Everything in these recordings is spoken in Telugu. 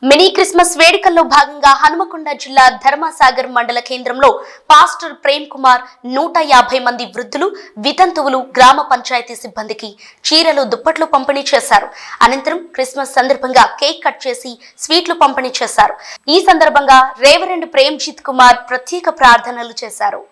మినీ క్రిస్మస్ వేడుకల్లో భాగంగా హనుమకొండ జిల్లా ధర్మసాగర్ మండల కేంద్రంలో పాస్టర్ ప్రేమ్ కుమార్ 150 మంది వృద్ధులు, వితంతువులు గ్రామ పంచాయతీ సిబ్బందికి చీరలు, దుప్పట్లు పంపిణీ చేశారు. అనంతరం క్రిస్మస్ సందర్భంగా కేక్ కట్ చేసి స్వీట్లు పంపిణీ చేశారు. ఈ సందర్భంగా రేవరెండ్ ప్రేమ్జిత్ కుమార్ ప్రత్యేక ప్రార్థనలు చేశారు.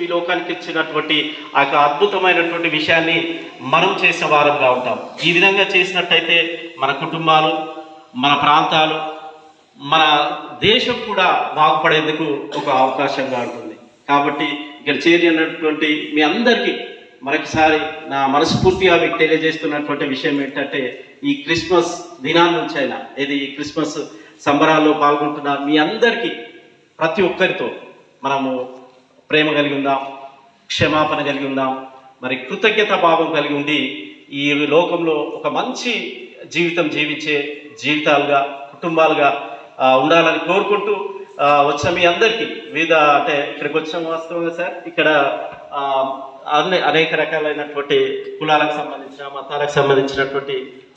ఈ లోకానికి ఇచ్చినటువంటి ఆ అద్భుతమైనటువంటి విషయాన్ని మనం చేసిన వారంగా ఉంటాం. ఈ విధంగా చేసినట్టయితే మన కుటుంబాలు, మన ప్రాంతాలు, మన దేశం కూడా బాగుపడేందుకు ఒక అవకాశంగా ఉంటుంది. కాబట్టి ఇక్కడ చేరినటువంటి మీ అందరికీ మరొకసారి నా మనస్ఫూర్తిగా మీకు తెలియజేస్తున్నటువంటి విషయం ఏంటంటే, ఈ క్రిస్మస్ దినాల నుంచి అయినా ఇది క్రిస్మస్ సంబరాల్లో పాల్గొంటున్న మీ అందరికీ ప్రతి ఒక్కరితో మనము ప్రేమ కలిగి ఉందాం, క్షమాపణ కలిగి ఉందాం, మరి కృతజ్ఞత భావం కలిగి ఉండి ఈ లోకంలో ఒక మంచి జీవితం జీవించే జీవితాలుగా, కుటుంబాలుగా ఉండాలని కోరుకుంటూ వచ్చిన మీ అందరికీ అంటే ఇక్కడికి వచ్చిన వాస్తవంగా సార్ ఇక్కడ అనేక రకాలైనటువంటి కులాలకు సంబంధించిన, మతాలకు సంబంధించినటువంటి,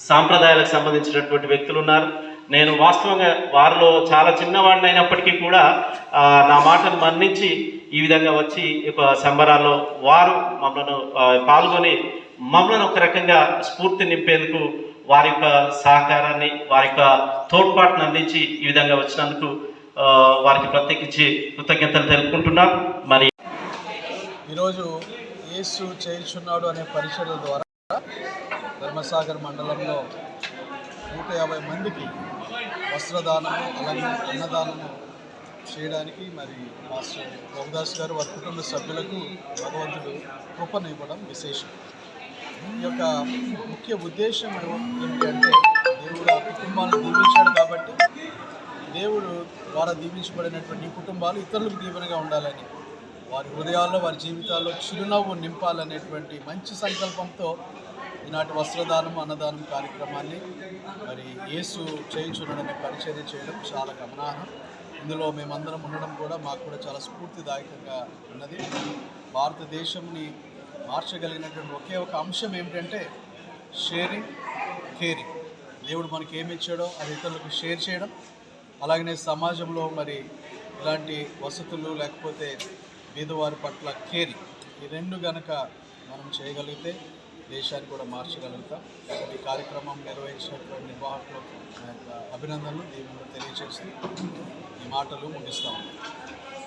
సాంప్రదాయాలకు సంబంధించినటువంటి వ్యక్తులు ఉన్నారు. నేను వాస్తవంగా వారిలో చాలా చిన్నవాడిని అయినప్పటికీ కూడా నా మాటను మన్నించి ఈ విధంగా వచ్చి ఒక సంబరాల్లో వారు మమ్మల్ని పాల్గొని మమ్మల్ని ఒక రకంగా స్ఫూర్తి నింపేందుకు వారి యొక్క సహకారాన్ని, వారి యొక్క తోడ్పాటును అందించి ఈ విధంగా వచ్చినందుకు వారికి ప్రత్యేకించి కృతజ్ఞతలు తెలుపుకుంటున్నాం. మరి ఈరోజు యేసు చేయుచున్నాడు అనే పరిచర్య ద్వారా ధర్మసాగర్ మండలంలో 150 మందికి వస్త్రదానము, అలాగే అన్నదానము చేయడానికి మరి మాస్టర్ రవిదాస్ గారు వారి కుటుంబ సభ్యులకు భగవంతుడు కృపనివ్వడం విశేషం. ఈ యొక్క ముఖ్య ఉద్దేశం ఏమిటంటే, దేవుడు ఆ కుటుంబాలను దీవించాడు కాబట్టి దేవుడు ద్వారా దీవించబడినటువంటి కుటుంబాలు ఇతరులకు దీవెనగా ఉండాలని, వారి హృదయాల్లో, వారి జీవితాల్లో చిరునవ్వు నింపాలనేటువంటి మంచి సంకల్పంతో ఈనాటి వస్త్రదానం, అన్నదానం కార్యక్రమాన్ని మరి యేసు చేయించున్నాడనే పరిచర్య చేయడం చాలా గమనార్హం. ఇందులో మేమందరం ఉండడం కూడా మాకు కూడా చాలా స్ఫూర్తిదాయకంగా ఉన్నది. భారతదేశంని మార్చగలిగినటువంటి ఒకే ఒక అంశం ఏమిటంటే షేరింగ్, కేరింగ్. దేవుడు మనకి ఏమి ఇచ్చాడో అది ఇతరులకు షేర్ చేయడం, అలాగనే సమాజంలో మరి ఇలాంటి వసతులు లేకపోతే పేదవారి పట్ల కేరింగ్, ఈ రెండు గనక మనం చేయగలిగితే దేశాన్ని కూడా మార్చగలుగుతాం. ఈ కార్యక్రమం నిర్వహించినటువంటి నిర్వాహకులకు అభినందనలు, దేవుళ్ళు తెలియజేస్తూ ఈ మాటలు ముగిస్తాము.